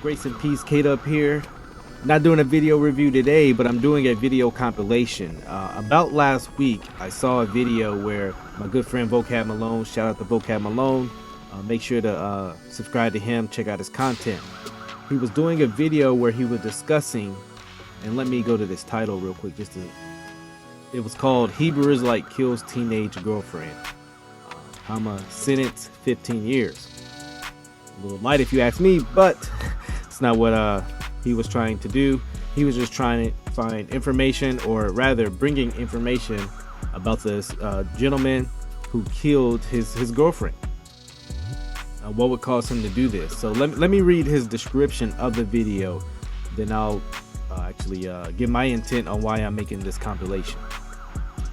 Grace and peace, Kdub here. Not doing a video review today, but I'm doing a video compilation. About last week, I saw a video where my good friend Vocab Malone, shout out to Vocab Malone, make sure to subscribe to him, check out his content. He was doing a video where he was discussing, and let me go to this title real quick, it was called Hebrew Israelite Kills Teenage Girlfriend. Hama sentenced 15 years. A little light if you ask me, but it's not what he was trying to do. He was just trying to find information, or rather bringing information about this gentleman who killed his girlfriend. What would cause him to do this? So let me read his description of the video, then I'll actually give my intent on why I'm making this compilation.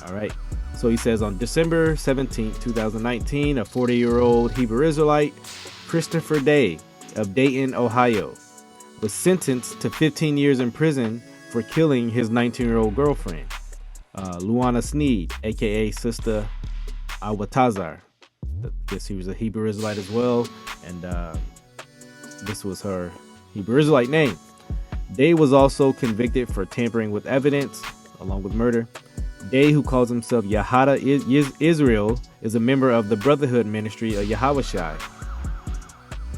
All right. So he says, on December 17, 2019, a 40-year-old Hebrew Israelite, Christopher Day of Dayton, Ohio, was sentenced to 15 years in prison for killing his 19-year-old girlfriend, Luana Sneed, aka Sister Awatazar. I guess he was a Hebrew Israelite as well, and this was her Hebrew Israelite name. Day was also convicted for tampering with evidence, along with murder. Day, who calls himself Yahada Israel, is a member of the Brotherhood Ministry of Yahawashai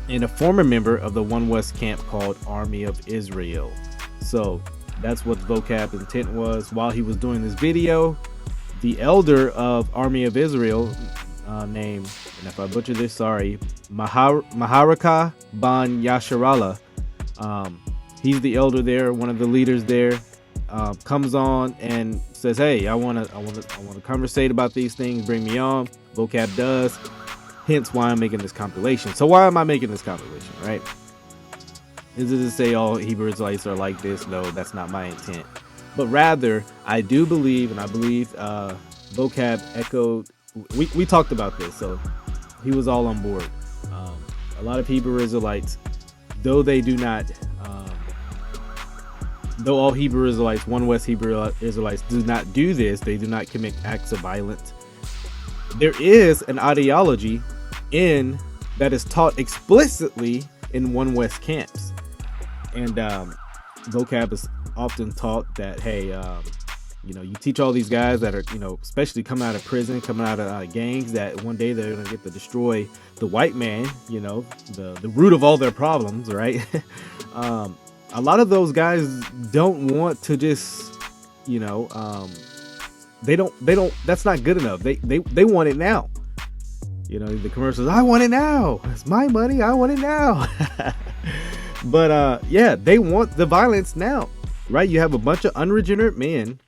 and a former member of the 1West camp called Army of Israel. So that's what Vocab's intent was. While he was doing this video, the elder of Army of Israel, named, and if I butcher this, sorry, Maharaka Ban Yasharallah, he's the elder there, one of the leaders there, comes on and says, hey, I want to conversate about these things, bring me on. Vocab does, hence why I'm making this compilation. So why am I making this compilation, right? Is it to say all Hebrew Israelites are like this? No, that's not my intent. But rather, I do believe, and I believe Vocab echoed, we talked about this, so he was all on board. A lot of Hebrew Israelites, though they do not, though all Hebrew Israelites, 1West Hebrew Israelites do not do this, they do not commit acts of violence. There is an ideology that is taught explicitly in 1West camps, and Vocab is often taught that, hey, you teach all these guys that are, especially coming out of prison, coming out of gangs, that one day they're gonna get to destroy the white man, the root of all their problems, right? A lot of those guys don't want to just, they don't, that's not good enough. They want it now. The commercials, I want it now. It's my money. I want it now. But yeah, they want the violence now, right? You have a bunch of unregenerate men,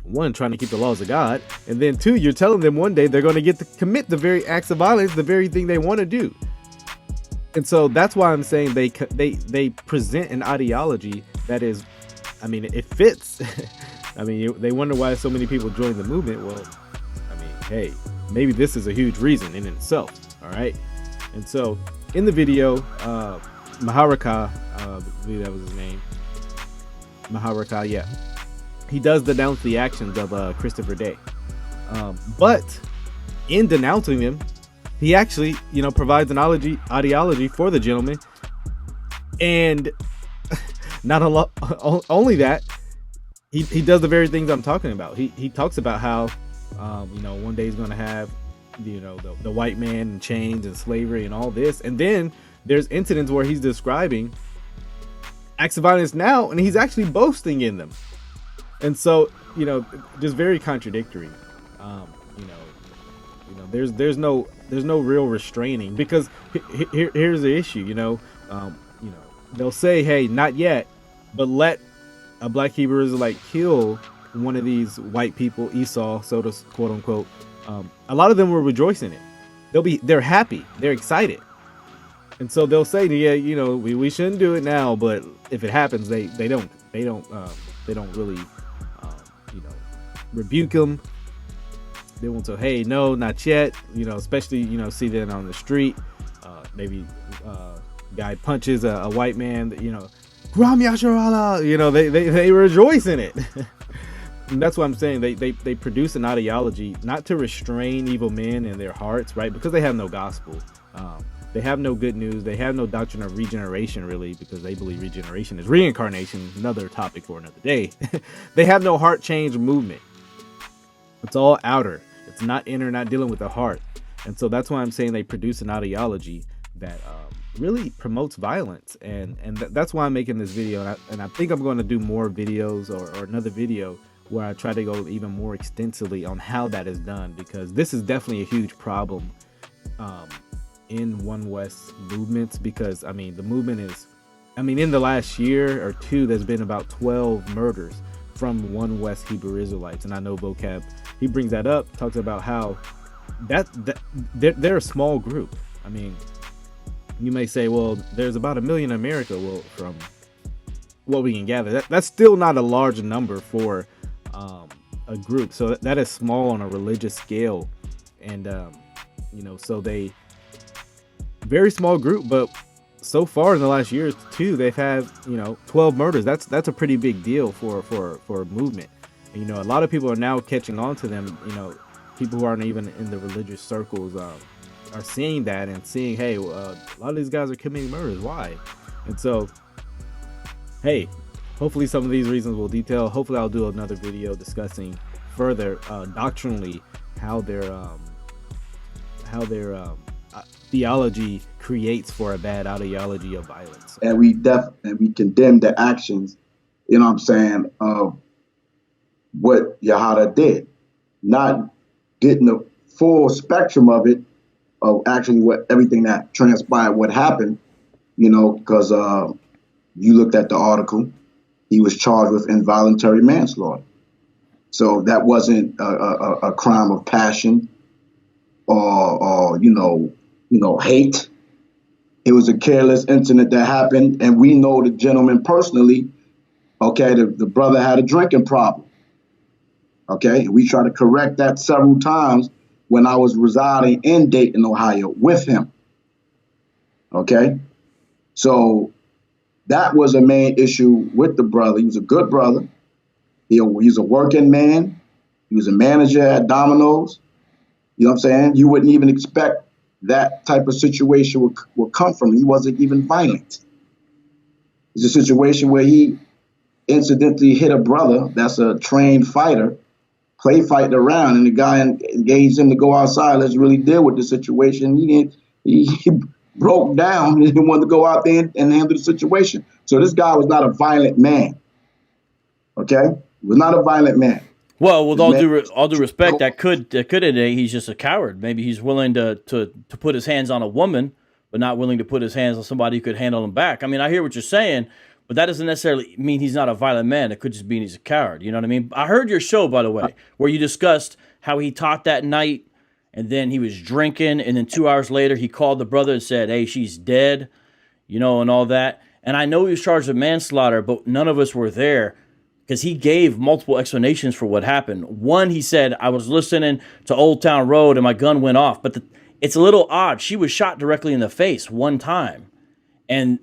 one, trying to keep the laws of God, and then two, you're telling them one day they're going to get to commit the very acts of violence, the very thing they want to do. And so that's why I'm saying they present an ideology that is, it fits. They wonder why so many people join the movement. Well, hey, maybe this is a huge reason in itself. All right. And so in the video, Maharaka, I believe that was his name, Maharaka, yeah, he does denounce the actions of Christopher Day. But in denouncing them, he actually, provides an ideology for the gentleman. And not a lot, only that, he does the very things I'm talking about. He talks about how, one day he's going to have, the white man in chains and slavery and all this. And then there's incidents where he's describing acts of violence now, and he's actually boasting in them. And so, just very contradictory. There's no real restraining, because here's the issue. They'll say, hey, not yet, but let a black Hebrew Israelite kill one of these white people, Esau, so to quote unquote. A lot of them will rejoice in it. They're happy, they're excited, and so they'll say, yeah, we shouldn't do it now, but if it happens, they don't really rebuke him. They won't say, hey, no, not yet. Especially, see that on the street. Maybe guy punches a white man, Gram Yasharallah, they rejoice in it. And that's what I'm saying. They produce an ideology not to restrain evil men in their hearts, right? Because they have no gospel. They have no good news. They have no doctrine of regeneration, really, because they believe regeneration is reincarnation. Another topic for another day. They have no heart change movement. It's all outer. It's not inner, not dealing with the heart. And so that's why I'm saying they produce an ideology that really promotes violence. And that's why I'm making this video. And I think I'm going to do more videos or another video where I try to go even more extensively on how that is done, because this is definitely a huge problem in One West movements. Because I mean, the movement is, I mean, in the last year or two, there's been about 12 murders from One West Hebrew Israelites. And I know Vocab, he brings that up, talks about how they're a small group. I mean, you may say, well, there's about 1 million in America. Well, from what we can gather, that's still not a large number for a group. So that is small on a religious scale. And you know, so they very small group, but so far in the last year or two, they've had, you know, 12 murders. That's a pretty big deal for a movement. And, you know, a lot of people are now catching on to them. You know, people who aren't even in the religious circles are seeing that and seeing, hey, a lot of these guys are committing murders. Why? And so, hey, hopefully some of these reasons will detail. Hopefully I'll do another video discussing further doctrinally how their theology creates for a bad ideology of violence. And we condemn the actions, you know what I'm saying, of what Yahada did, not getting the full spectrum of it, of actually what everything that transpired, what happened, you know, because you looked at the article, he was charged with involuntary manslaughter. So that wasn't a crime of passion or you know, hate. It was a careless incident that happened, and we know the gentleman personally. Okay, the brother had a drinking problem. Okay, we tried to correct that several times when I was residing in Dayton, Ohio, with him. Okay, so that was a main issue with the brother. He was a good brother. He's a working man. He was a manager at Domino's. You know what I'm saying? You wouldn't even expect that type of situation would come from him. He wasn't even violent. It's a situation where he incidentally hit a brother that's a trained fighter, fighting around, and the guy engaged him to go outside. Let's really deal with the situation. He broke down and didn't want to go out there and handle the situation. So this guy was not a violent man. Okay? He was not a violent man. Well, with all due respect, that could indicate he's just a coward. Maybe he's willing to put his hands on a woman, but not willing to put his hands on somebody who could handle him back. I mean, I hear what you're saying, but that doesn't necessarily mean he's not a violent man. It could just mean he's a coward. You know what I mean? I heard your show, by the way, where you discussed how he taught that night, and then he was drinking, and then 2 hours later he called the brother and said, hey, she's dead, you know, and all that. And I know he was charged with manslaughter, but none of us were there, because he gave multiple explanations for what happened. One, he said, I was listening to Old Town Road and my gun went off. But it's a little odd. She was shot directly in the face one time. And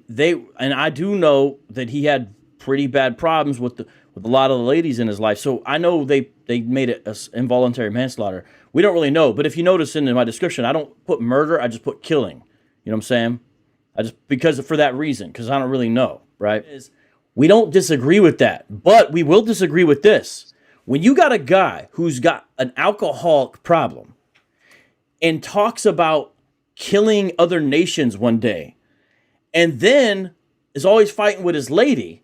I do know that he had pretty bad problems with a lot of the ladies in his life. So I know they made it as involuntary manslaughter. We don't really know. But if you notice in my description, I don't put murder. I just put killing. You know what I'm saying? Because for that reason, because I don't really know, right? We don't disagree with that, but we will disagree with this. When you got a guy who's got an alcoholic problem and talks about killing other nations one day, and then is always fighting with his lady,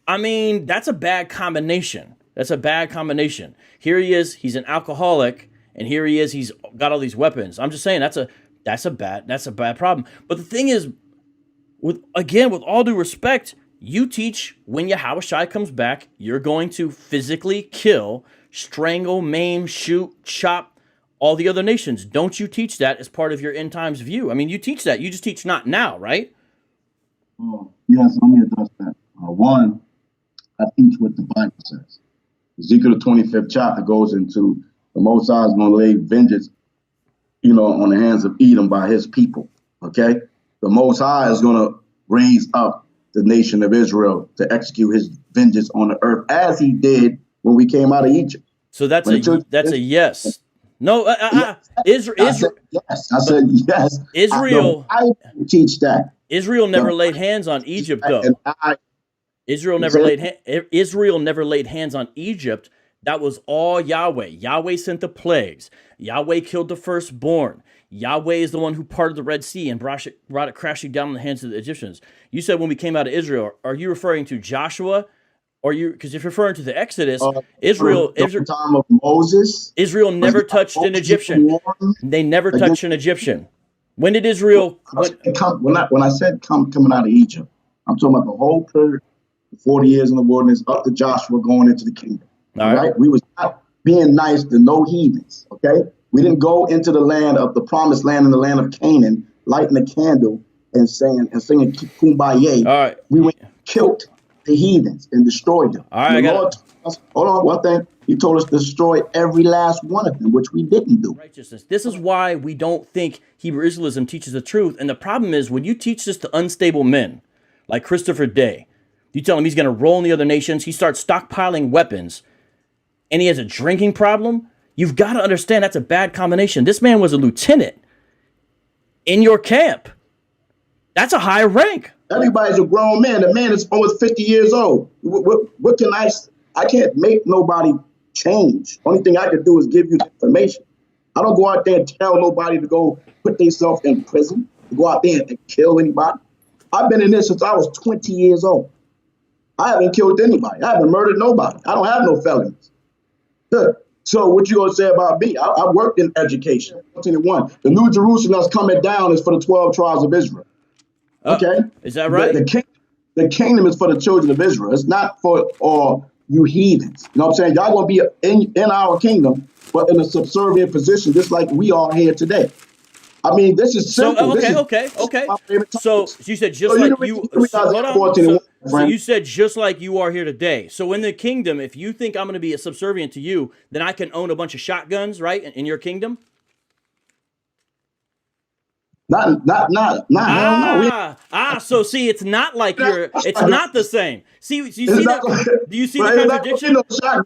I mean, that's a bad combination. That's a bad combination. Here he is, he's an alcoholic, and here he is, he's got all these weapons. I'm just saying that's a bad problem. But the thing is, with all due respect, you teach when Yahushua comes back, you're going to physically kill, strangle, maim, shoot, chop all the other nations. Don't you teach that as part of your end times view? I mean, you teach that. You just teach not now, right? Yes, let me address that. One, I teach what the Bible says. Ezekiel, the 25th chapter, goes into the Most High is going to lay vengeance, you know, on the hands of Edom by his people. Okay? The Most High is going to raise up the nation of Israel to execute his vengeance on the earth, as he did when we came out of Egypt. So that's a yes. No, I said yes. I said yes. The Israel Bible teach that. Israel The never laid hands on Egypt, though. and I Israel never said, Israel never laid hands on Egypt. That was all Yahweh. Yahweh sent the plagues. Yahweh killed the firstborn. Yahweh is the one who parted the Red Sea and brought it crashing down in the hands of the Egyptians. You said when we came out of Israel, are you referring to Joshua? Or you, because if you're referring to the Exodus, the time of Moses. Israel never touched an Egyptian. They never touched an Egyptian. When did Israel? When I said coming out of Egypt, I'm talking about the whole period, 40 years in the wilderness up to Joshua going into the kingdom. All right, we was not being nice to no heathens. Okay, we didn't go into the land of the promised land in the land of Canaan, lighting a candle and singing kumbaya. All right, we went and killed the heathens and destroyed them. All right, Lord told us, hold on, one thing. He told us to destroy every last one of them, which we didn't do. Righteousness. This is why we don't think Hebrew Israelism teaches the truth. And the problem is when you teach this to unstable men, like Christopher Day, you tell him he's going to roll in the other nations, he starts stockpiling weapons, and he has a drinking problem, you've got to understand that's a bad combination. This man was a lieutenant in your camp. That's a high rank. Everybody's a grown man. The man is almost 50 years old. What can I can't make nobody change. Only thing I can do is give you the information. I don't go out there and tell nobody to go put themselves in prison, to go out there and kill anybody. I've been in this since I was 20 years old. I haven't killed anybody. I haven't murdered nobody. I don't have no felonies. So what you gonna say about me? I worked in education. 21. The New Jerusalem that's coming down is for the 12 tribes of Israel. Okay, is that right? The kingdom is for the children of Israel. It's not for all you heathens. You know what I'm saying? Y'all gonna be in our kingdom, but in a subservient position, just like we are here today. I mean, this is simple. Okay. So you said just like you. Hold on. So you said just like you are here today. So in the kingdom, if you think I'm going to be a subservient to you, then I can own a bunch of shotguns, right? In your kingdom. Not. So see, it's not like it's not the same. See, you see that? Do you see the contradiction?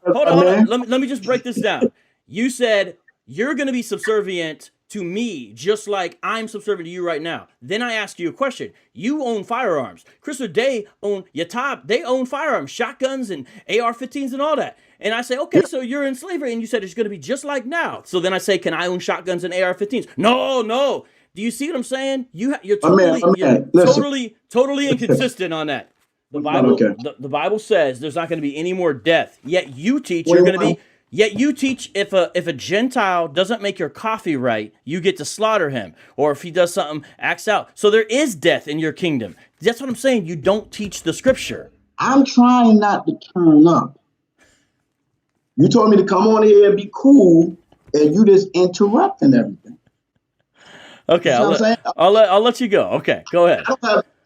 Hold on. Let me just break this down. You said you're going to be subservient to me, just like I'm subservient to you right now. Then I ask you a question. You own firearms. Christopher Day own Yatab. They own firearms, shotguns and AR-15s and all that. And I say, okay, so you're in slavery, and you said it's going to be just like now. So then I say, can I own shotguns and AR-15s? No. Do you see what I'm saying? You're totally inconsistent on that. The Bible, the Bible says there's not going to be any more death. Yet you teach you're going to be. Yet you teach if a Gentile doesn't make your coffee right, you get to slaughter him, or if he does something, acts out. So there is death in your kingdom. That's what I'm saying. You don't teach the scripture. I'm trying not to turn up. You told me to come on here and be cool, and you just interrupting everything. Okay, I'll let you go. Okay, go ahead.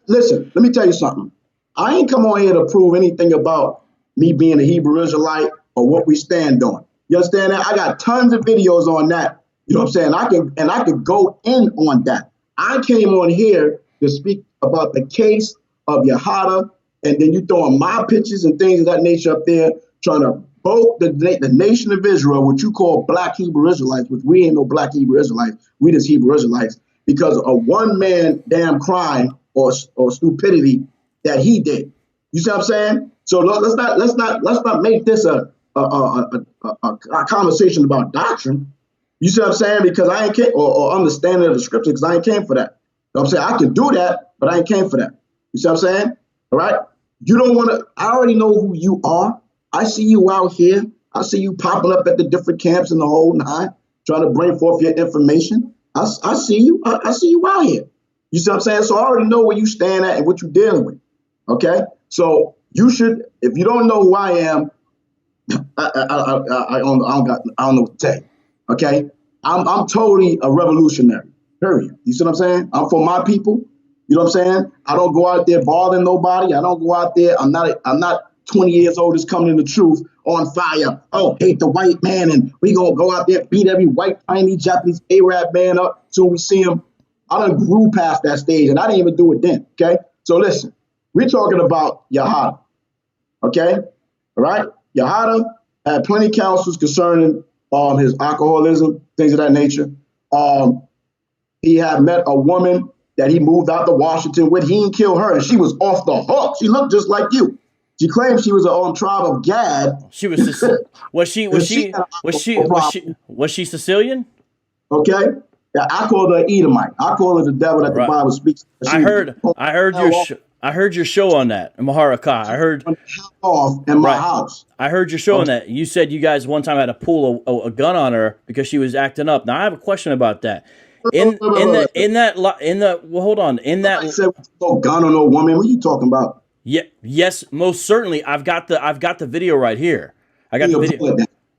Listen, let me tell you something. I ain't come on here to prove anything about me being a Hebrew Israelite or what we stand on. You understand that? I got tons of videos on that. You know what I'm saying? I could go in on that. I came on here to speak about the case of Yahada, and then you throwing my pictures and things of that nature up there, trying to vote the nation of Israel, what you call black Hebrew Israelites, which we ain't no black Hebrew Israelites, we just Hebrew Israelites, because of one man damn crime or stupidity that he did. You see what I'm saying? So let's not make this a conversation about doctrine. You see what I'm saying? Because I ain't came, or understanding of the scripture, because I ain't came for that. You know what I'm saying? I can do that, but I ain't came for that. You see what I'm saying? All right? You don't want to, I already know who you are. I see you out here. I see you popping up at the different camps in the whole nine, trying to bring forth your information. I see you. I see you out here. You see what I'm saying? So I already know where you stand at and what you're dealing with. Okay? So you should, if you don't know who I am, I don't know what to tell you. Okay? I'm totally a revolutionary, period. You see what I'm saying? I'm for my people. You know what I'm saying? I don't go out there bothering nobody. I don't go out there. I'm not 20 years old just coming in the truth on fire. Oh, hate the white man, and we gonna go out there and beat every white, tiny Japanese Arab man up till we see him. I done grew past that stage, and I didn't even do it then, okay? So listen, we're talking about Yahada, okay? All right? Yahada had plenty of counsels concerning his alcoholism, things of that nature. He had met a woman that he moved out to Washington with. He didn't kill her, and she was off the hook. She looked just like you. She claimed she was a tribe of Gad. She was was she Sicilian? Okay, yeah, I call her Edomite. I call her the devil that the Bible speaks. I heard your show on that, Maharakah. I heard off in my house. I heard your show on that. You said you guys one time had to pull a gun on her because she was acting up. Now I have a question about that. Hold on. I said no gun on no woman. What are you talking about? Yeah, yes, most certainly. I've got the video right here. I got the video.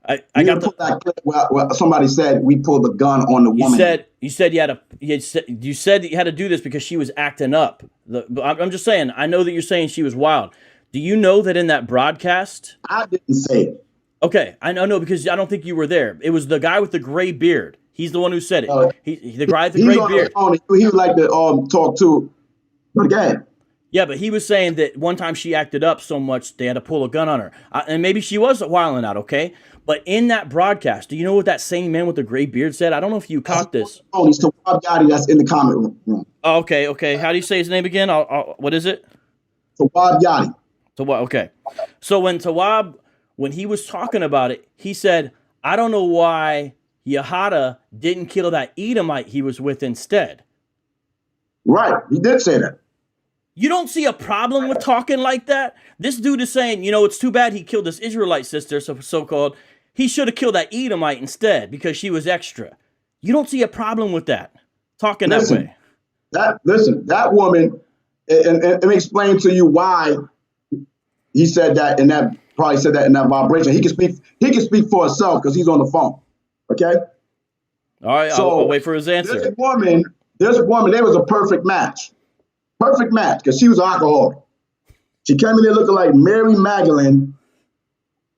I got that clip where somebody said we pulled the gun on the woman. You said you said that you had to do this because she was acting up. I'm just saying. I know that you're saying she was wild. Do you know that in that broadcast? I didn't say it. Okay, I know because I don't think you were there. It was the guy with the gray beard. He's the one who said it. The guy with the gray beard. He would like to talk to the guy. Yeah, but he was saying that one time she acted up so much they had to pull a gun on her. And maybe she was wilding out, okay? But in that broadcast, do you know what that same man with the gray beard said? I don't know if you caught this. Oh, he's Tawab Yadi that's in the comment room. Oh, okay. How do you say his name again? What is it? Tawab Yadi. Tawab, okay. So when he was talking about it, he said, I don't know why Yahada didn't kill that Edomite he was with instead. Right, he did say that. You don't see a problem with talking like that? This dude is saying, it's too bad he killed this Israelite sister, so-called. He should have killed that Edomite instead because she was extra. You don't see a problem with that, talking that way. That woman, and let me explain to you why he said that, and that probably said that in that vibration. He can speak for himself because he's on the phone. Okay? All right, I'll wait for his answer. This woman, they was a perfect match. Perfect match, because she was an alcoholic. She came in there looking like Mary Magdalene,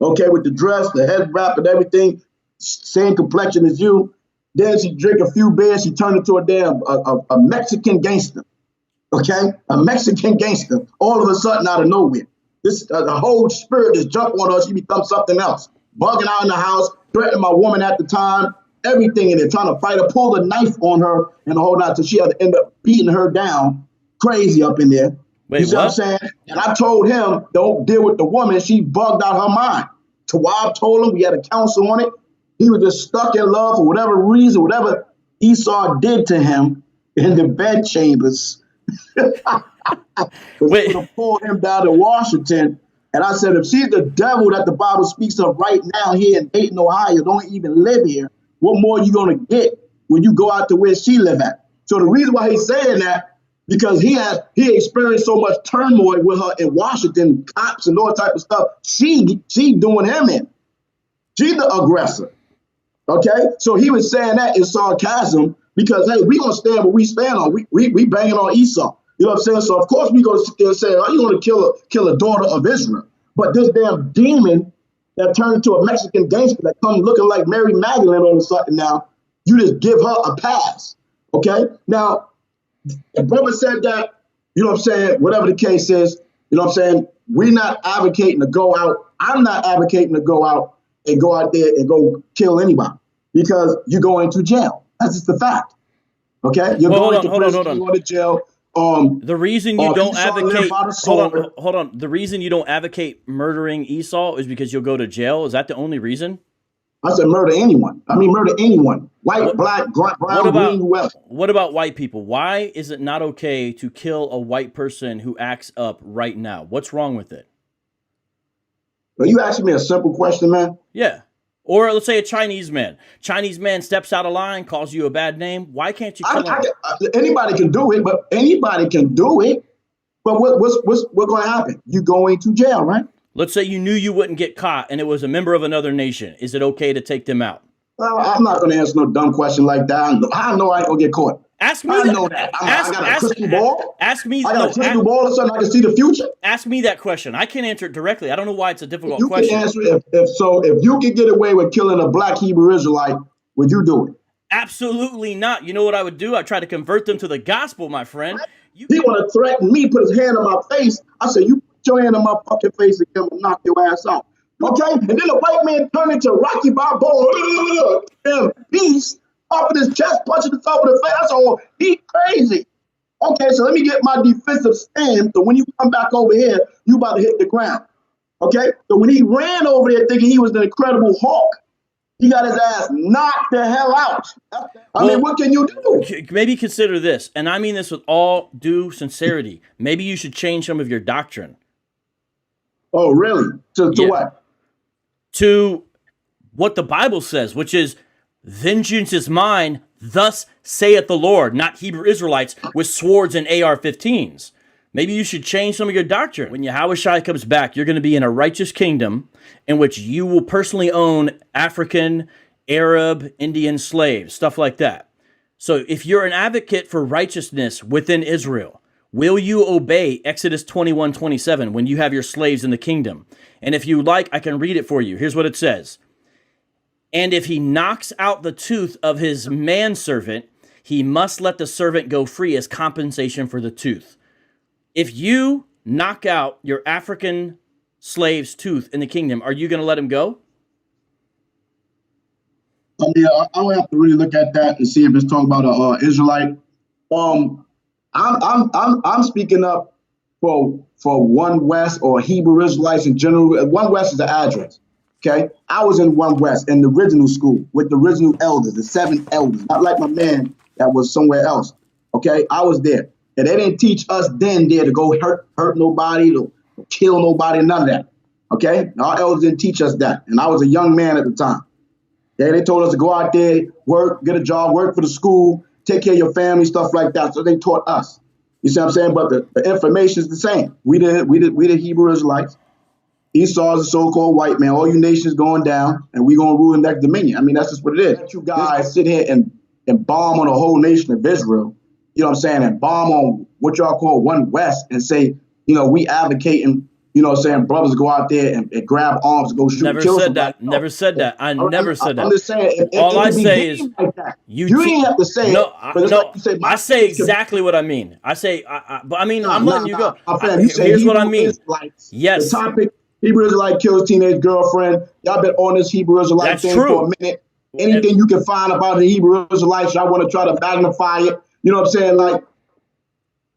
okay, with the dress, the head wrap, and everything, same complexion as you. Then she drank a few beers, she turned into a Mexican gangster, okay? A Mexican gangster, all of a sudden out of nowhere. The whole spirit just jumped on her, she becomes something else. Bugging out in the house, threatening my woman at the time, everything in there, trying to fight her, pulled a knife on her, and the whole night, so she had to end up beating her down. Crazy up in there. Wait, you see what I'm saying? And I told him, don't deal with the woman. She bugged out her mind. Tawab told him, we had a counsel on it. He was just stuck in love for whatever reason, whatever Esau did to him in the bed chambers. Wait. He would have pulled him down to Washington. And I said, if she's the devil that the Bible speaks of right now here in Dayton, Ohio, don't even live here, what more are you going to get when you go out to where she live at? So the reason why he's saying that, because he experienced so much turmoil with her in Washington, cops and all that type of stuff. She doing him in. She's the aggressor. Okay? So he was saying that in sarcasm because, hey, we gonna stand what we stand on. We banging on Esau. You know what I'm saying? So of course we gonna sit there and say, oh, you gonna kill a daughter of Israel. But this damn demon that turned into a Mexican gangster that comes looking like Mary Magdalene all of a sudden now, you just give her a pass. Okay? Now, the brother said that, you know what I'm saying, whatever the case is, you know what I'm saying, we're not advocating to go out. I'm not advocating to go out there and go kill anybody because you're going to jail. That's just the fact. Okay? You're going to prison, you're going to jail. The reason you don't advocate, hold on. The reason you don't advocate murdering Esau is because you'll go to jail. Is that the only reason? I said murder anyone. I mean, murder anyone. White, black, brown, green, whoever. What about white people? Why is it not okay to kill a white person who acts up right now? What's wrong with it? Are you asking me a simple question, man? Yeah. Or let's say a Chinese man. Chinese man steps out of line, calls you a bad name. Why can't you kill him? Anybody can do it, but anybody can do it. But what's going to happen? You're going to jail, right? Let's say you knew you wouldn't get caught and it was a member of another nation. Is it okay to take them out? I'm not going to answer no dumb question like that. I know I ain't going to get caught. Ask me I know that. I got a crystal ball. Ask me. I got a crystal ball or something. I can see the future. Ask me that question. I can't answer it directly. I don't know why it's a difficult you question. Can answer it if you could get away with killing a black Hebrew Israelite, would you do it? Absolutely not. You know what I would do? I'd try to convert them to the gospel, my friend. He want to threaten me, put his hand on my face. I said, you put your hand on my fucking face again, I'm going to knock your ass out. Okay, and then the white man turned into Rocky Balboa, beast off of his chest, punching the top of the face. Oh, he crazy. Okay, so let me get my defensive stand. So when you come back over here, you about to hit the ground. Okay, so when he ran over there thinking he was the Incredible Hulk, he got his ass knocked the hell out. I mean, what can you do? Maybe consider this, and I mean this with all due sincerity. Maybe you should change some of your doctrine. Oh, really? To what? To what the Bible says, which is, vengeance is mine, thus saith the Lord, not Hebrew Israelites with swords and AR-15s. Maybe you should change some of your doctrine. When Yahushua comes back, you're going to be in a righteous kingdom in which you will personally own African, Arab, Indian slaves, stuff like that. So if you're an advocate for righteousness within Israel, will you obey Exodus 21:27 when you have your slaves in the kingdom? And if you like, I can read it for you. Here's what it says. And if he knocks out the tooth of his manservant, he must let the servant go free as compensation for the tooth. If you knock out your African slave's tooth in the kingdom, are you going to let him go? I would have to really look at that and see if it's talking about an Israelite. I'm speaking up for 1West or Hebrew Israelites in general. 1West is the address. Okay, I was in 1West in the original school with the original elders, the 7 elders, not like my man that was somewhere else. Okay, I was there. And they didn't teach us then there to go hurt nobody, to kill nobody, none of that. Okay? Our elders didn't teach us that. And I was a young man at the time. Okay? They told us to go out there, work, get a job, work for the school, take care of your family, stuff like that. So they taught us. You see what I'm saying? But the information is the same. We the Hebrew Israelites. Esau is a so-called white man. All you nations going down, and we going to rule the next dominion. I mean, that's just what it is. Let you guys sit here and bomb on the whole nation of Israel. You know what I'm saying? And bomb on what y'all call 1West and say, we advocating, you know what I'm saying, brothers go out there and grab arms and go shoot and kill somebody. Never said that. I never said that. I'm just saying. All I say is like that. You didn't have to say no, it. But no, like you say, I say exactly what I mean. I say, but I mean, I'm letting you go. Here's what I mean. Yes. The topic, Hebrew Israelite kills teenage girlfriend. Y'all been on this Hebrew Israelite thing for a minute. Anything you can find about the Hebrew Israelites, y'all want to try to magnify it. You know what I'm saying? Like,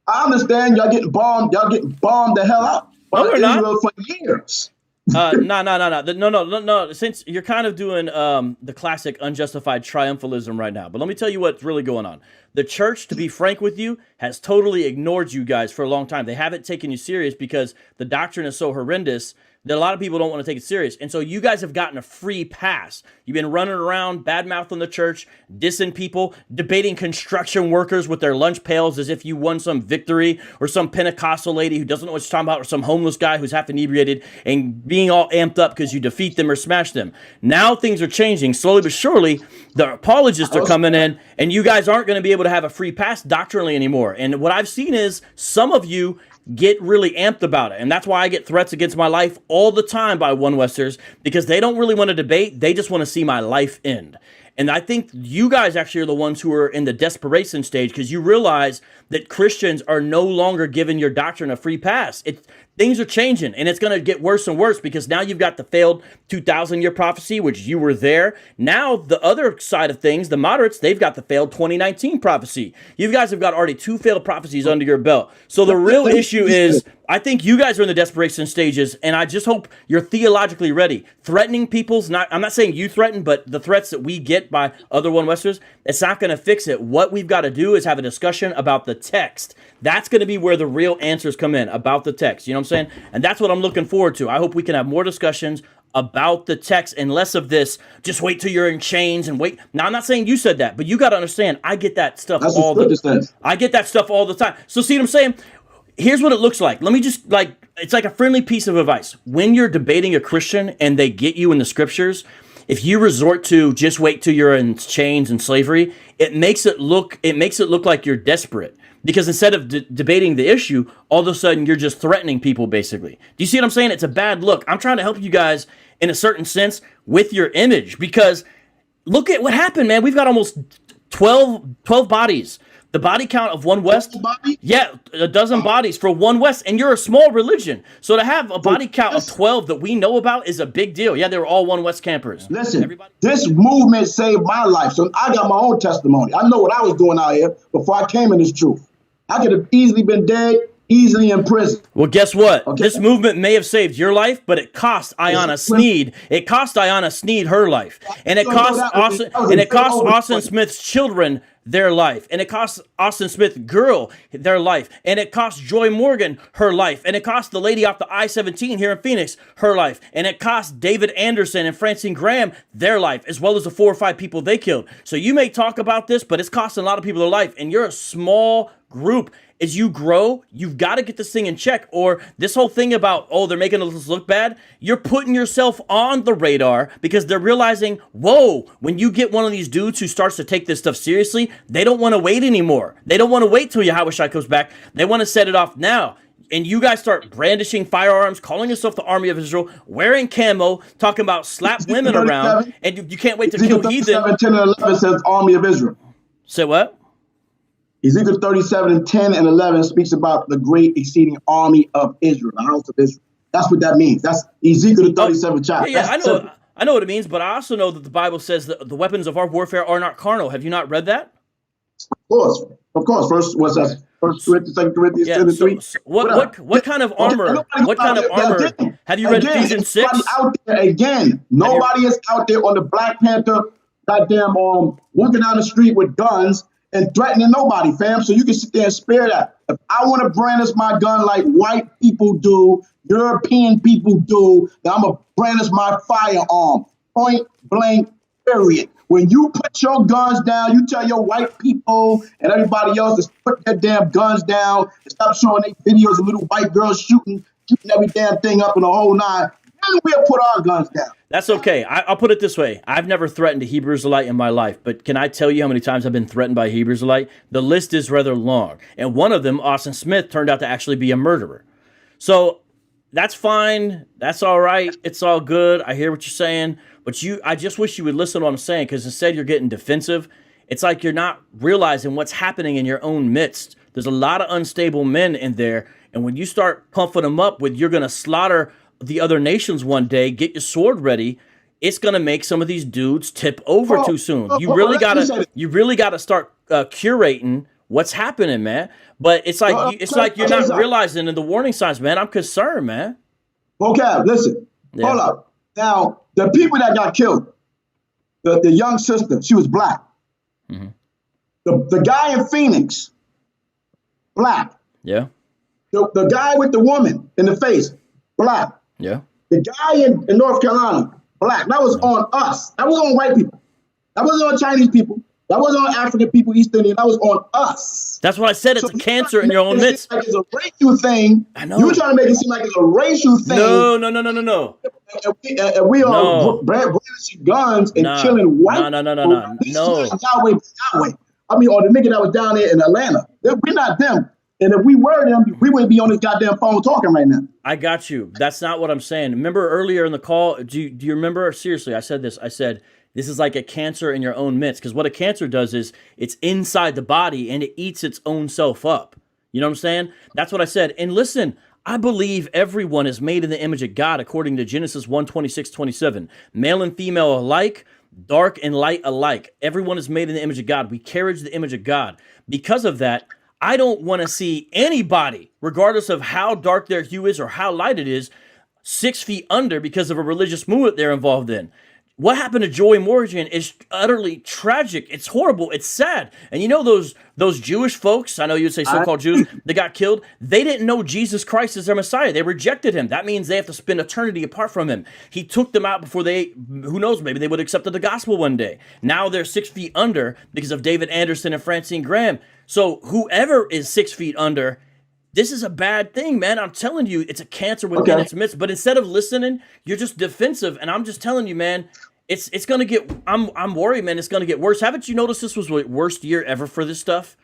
I understand y'all getting bombed the hell out by Israel for years. No. Since you're kind of doing the classic unjustified triumphalism right now, but let me tell you what's really going on. The church, to be frank with you, has totally ignored you guys for a long time. They haven't taken you serious because the doctrine is so horrendous that a lot of people don't want to take it serious. And so you guys have gotten a free pass. You've been running around, badmouthing the church, dissing people, debating construction workers with their lunch pails as if you won some victory, or some Pentecostal lady who doesn't know what she's talking about, or some homeless guy who's half inebriated and being all amped up because you defeat them or smash them. Now things are changing slowly but surely. The apologists are coming in, and you guys aren't going to be able to have a free pass doctrinally anymore. And what I've seen is some of you get really amped about it. And that's why I get threats against my life all the time by 1Westers, because they don't really want to debate. They just want to see my life end. And I think you guys actually are the ones who are in the desperation stage, because you realize that Christians are no longer giving your doctrine a free pass. Things are changing, and it's going to get worse and worse, because now you've got the failed 2,000-year prophecy, which you were there. Now, the other side of things, the moderates, they've got the failed 2019 prophecy. You guys have got already 2 failed prophecies under your belt. So the real issue is, I think you guys are in the desperation stages, and I just hope you're theologically ready. Threatening people's not, I'm not saying you threaten, but the threats that we get by other 1Westers, it's not going to fix it. What we've got to do is have a discussion about the text. That's going to be where the real answers come in, about the text. You know what I'm saying? And that's what I'm looking forward to. I hope we can have more discussions about the text and less of this, just wait till you're in chains and wait. Now, I'm not saying you said that, but you got to understand, I get that stuff I get that stuff all the time. So see what I'm saying? Here's what it looks like. Let me just, it's like a friendly piece of advice. When you're debating a Christian and they get you in the scriptures, if you resort to just wait till you're in chains and slavery, it makes it look like you're desperate. Because instead of debating the issue, all of a sudden you're just threatening people, basically. Do you see what I'm saying? It's a bad look. I'm trying to help you guys in a certain sense with your image, because look at what happened, man. We've got almost 12 bodies The body count of One West, Body? yeah, a dozen bodies for One West, and you're a small religion. So to have a body count of 12 that we know about is a big deal. Yeah, they were all One West campers. Listen, Everybody. this movement saved my life. So I got my own testimony. I know what I was doing out here before I came in this truth. I could have easily been dead, easily in prison. Well, guess what? Okay. This movement may have saved your life, but it cost Ayanna Sneed. It cost Ayanna Sneed her life, and it cost Austin. And it cost Austin Smith's children their life, and it cost Austin Smith girl their life, and it cost Joy Morgan her life, and it cost the lady off the I-17 here in Phoenix her life, and it cost David Anderson and Francine Graham their life, as well as the 4 or 5 people they killed. So you may talk about this, but it's costing a lot of people their life, and you're a small group. As you grow, you've got to get this thing in check, or this whole thing about, oh, they're making us look bad, you're putting yourself on the radar because they're realizing, whoa, when you get one of these dudes who starts to take this stuff seriously, they don't want to wait anymore. They don't want to wait till Yahushua comes back. They want to set it off now. And you guys start brandishing firearms, calling yourself the Army of Israel, wearing camo, talking about slap women around, and you can't wait to kill heathen. 10 and 11 says Army of Israel. Say what? Ezekiel 37 and 10 and 11 speaks about the great exceeding army of Israel, the house of Israel. That's what that means. That's Ezekiel 37 chapter. Yeah, I know what it means, but I also know that the Bible says that the weapons of our warfare are not carnal. Have you not read that? Of course. First Corinthians, 2 Corinthians, 2 and 3. What kind of armor? What kind of armor? Have you read Ephesians 6? Nobody is out there on the Black Panther goddamn walking down the street with guns and threatening nobody, fam. So you can sit there and spare that. If I want to brandish my gun like white people do, European people do, then I'm going to brandish my firearm. Point blank, period. When you put your guns down, you tell your white people and everybody else to put their damn guns down and stop showing their videos of little white girls shooting every damn thing up in the whole nine. Then we'll put our guns down. That's okay. I'll put it this way. I've never threatened a Hebrew Israelite in my life, but can I tell you how many times I've been threatened by a Hebrew Israelite? The list is rather long. And one of them, Austin Smith, turned out to actually be a murderer. So that's fine. That's all right. It's all good. I hear what you're saying. But I just wish you would listen to what I'm saying, because instead you're getting defensive. It's like you're not realizing what's happening in your own midst. There's a lot of unstable men in there. And when you start pumping them up with you're going to slaughter the other nations one day, get your sword ready, it's going to make some of these dudes tip over too soon. You really got to start curating what's happening, man. But it's like you're not realizing in the warning signs, man. I'm concerned, man. Okay, listen. Yeah. Hold up. Now, the people that got killed, the young sister, she was black. Mm-hmm. The guy in Phoenix, black. Yeah. The guy with the woman in the face, black. Yeah. The guy in North Carolina, black. That was on us. That was on white people. That wasn't on Chinese people. That wasn't on African people, East Indian. That was on us. That's what I said. It's a cancer in your own midst. Like it's a racial thing. I know. You're trying to make it seem like it's a racial thing. No. And we are brandishing guns and killing white people. No. Yahweh. I mean, or the nigga that was down there in Atlanta. We're not them. And if we were them, we wouldn't be on this goddamn phone talking right now. I got you. That's not what I'm saying. Remember earlier in the call, do you remember? Seriously, I said this. I said, this is like a cancer in your own midst. Because what a cancer does is it's inside the body and it eats its own self up. You know what I'm saying? That's what I said. And listen, I believe everyone is made in the image of God according to Genesis 1:26-27. Male and female alike, dark and light alike. Everyone is made in the image of God. We carry the image of God. Because of that, I don't want to see anybody, regardless of how dark their hue is or how light it is, 6 feet under because of a religious movement they're involved in. What happened to Joy Morgan is utterly tragic. It's horrible. It's sad. And you know those Jewish folks, I know you'd say so-called Jews, that got killed, they didn't know Jesus Christ as their Messiah. They rejected him. That means they have to spend eternity apart from him. He took them out before who knows, maybe they would have accepted the gospel one day. Now they're 6 feet under because of David Anderson and Francine Graham. So whoever is 6 feet under, this is a bad thing, man. I'm telling you, it's a cancer within its midst. But instead of listening, you're just defensive. And I'm just telling you, man, it's gonna get. I'm worried, man. It's gonna get worse. Haven't you noticed this was the worst year ever for this stuff?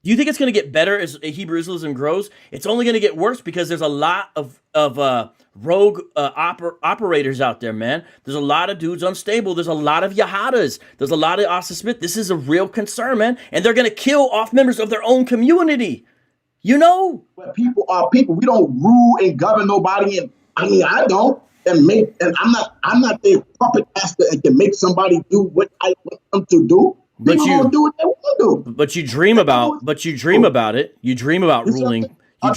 Do you think it's going to get better as Hebrew Israelism grows? It's only going to get worse because there's a lot of rogue operators out there, man. There's a lot of dudes unstable. There's a lot of Yahadas. There's a lot of Asa Smith. This is a real concern, man. And they're going to kill off members of their own community. You know? But people are people. We don't rule and govern nobody. And I mean, I don't. And I'm not their puppet master and can make somebody do what I want them to do. But People gonna do what they want to do. But you dream about it. You dream about ruling. You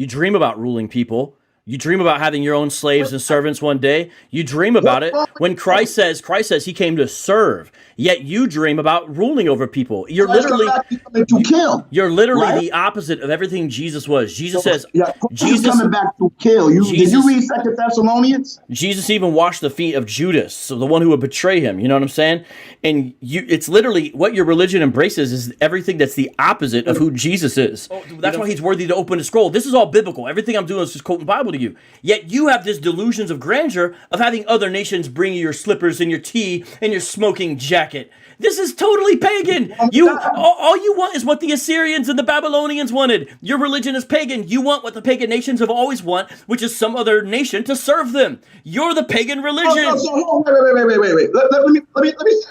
dream about ruling people. You dream about having your own slaves and servants one day. You dream about it. When Christ says he came to serve, yet you dream about ruling over people. You're literally the opposite of everything Jesus was. Jesus says, Jesus coming back to kill. Did you read 2 Thessalonians? Jesus even washed the feet of Judas, so the one who would betray him. You know what I'm saying? And it's literally what your religion embraces is everything that's the opposite of who Jesus is. That's why he's worthy to open the scroll. This is all biblical. Everything I'm doing is just quoting Bible to you. Yet you have this delusions of grandeur of having other nations bring you your slippers and your tea and your smoking jacket. This is totally pagan. All you want is what the Assyrians and the Babylonians wanted. Your religion is pagan. You want what the pagan nations have always want, which is some other nation to serve them. You're the pagan religion. Wait. Let me.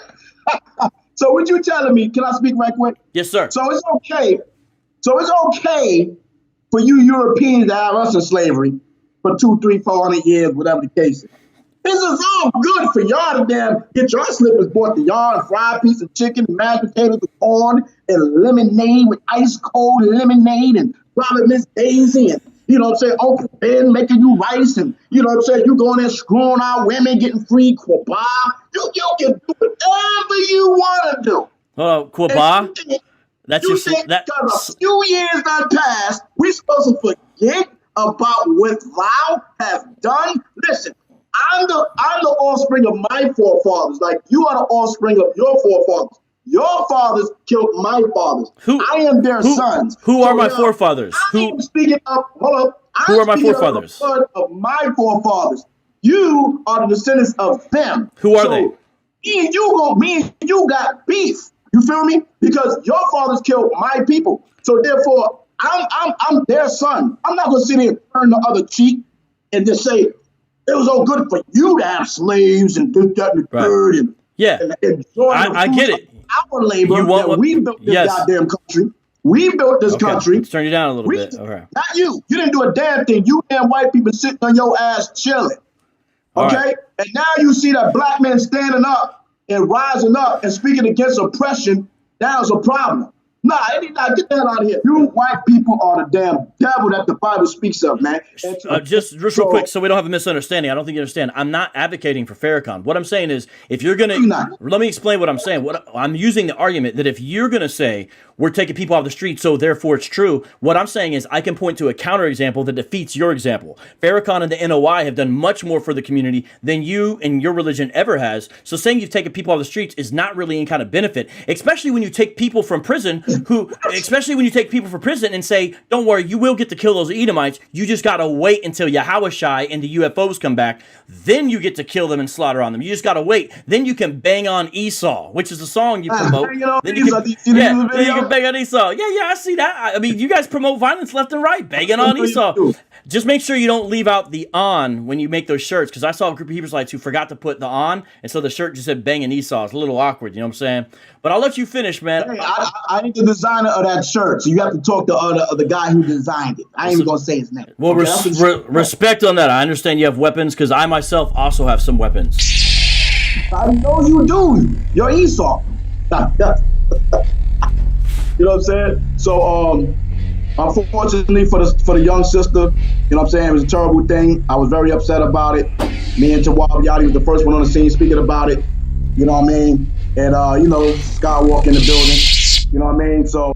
So what you telling me? Can I speak right quick? Yes, sir. So it's okay. For you Europeans to have us in slavery for 200, 300, 400 years, whatever the case is. This is all good for y'all to damn get your slippers bought to y'all and fried piece of chicken, mashed potatoes with corn, and lemonade with ice cold lemonade and probably Miss Daisy and, you know what I'm saying, Uncle Ben making you rice and, you know what I'm saying, you going there screwing out women, getting free quabah. You can do whatever you want to do. Quabah? Because a few years done passed, we supposed to forget about what thou hast done? Listen, I'm the offspring of my forefathers. Like you are the offspring of your forefathers. Your fathers killed my fathers. I am their sons. Who are my forefathers? I'm speaking of, hold up. Who are my forefathers? Of my forefathers. You are the descendants of them. Who are they? Me and you got beef. You feel me? Because your fathers killed my people. So therefore, I'm their son. I'm not gonna sit here and turn the other cheek and just say it was all good for you to have slaves and this, that, and the third, and I get it. Our labor we built this goddamn country. We built this country. Let's turn you down a little bit. Okay. Not you. You didn't do a damn thing. You damn white people sitting on your ass chilling. Okay? Right. And now you see that black men standing up and rising up and speaking against oppression. That was a problem. Nah, get the hell out of here. You white people are the damn devil that the Bible speaks of, man. Just real quick, so we don't have a misunderstanding. I don't think you understand. I'm not advocating for Farrakhan. What I'm saying is, if you're going to... Let me explain what I'm saying. I'm using the argument that if you're going to say, we're taking people off the street, so therefore it's true, what I'm saying is I can point to a counterexample that defeats your example. Farrakhan and the NOI have done much more for the community than you and your religion ever has. So saying you've taken people off the streets is not really any kind of benefit, especially when you take people from prison and say, don't worry, you will get to kill those Edomites. You just got to wait until Yahushai and the UFOs come back. Then you get to kill them and slaughter on them. You just got to wait. Then you can bang on Esau, which is the song you promote. Then you can bang on Esau. Yeah, I see that. I mean, you guys promote violence left and right, banging on Esau. Just make sure you don't leave out the on when you make those shirts, because I saw a group of Israelites who forgot to put the on, and so the shirt just said banging Esau. It's a little awkward, you know what I'm saying? But I'll let you finish, man. Hey, I ain't the designer of that shirt, so you have to talk to the guy who designed it. I ain't even going to say his name. Well, respect on that. I understand you have weapons, because I myself also have some weapons. I know you do. You're Esau. You know what I'm saying? So, unfortunately for the young sister, you know what I'm saying, it was a terrible thing. I was very upset about it. Me and Tawab Yadi was the first one on the scene speaking about it. You know what I mean? And, Skywalk in the building. You know what I mean? So...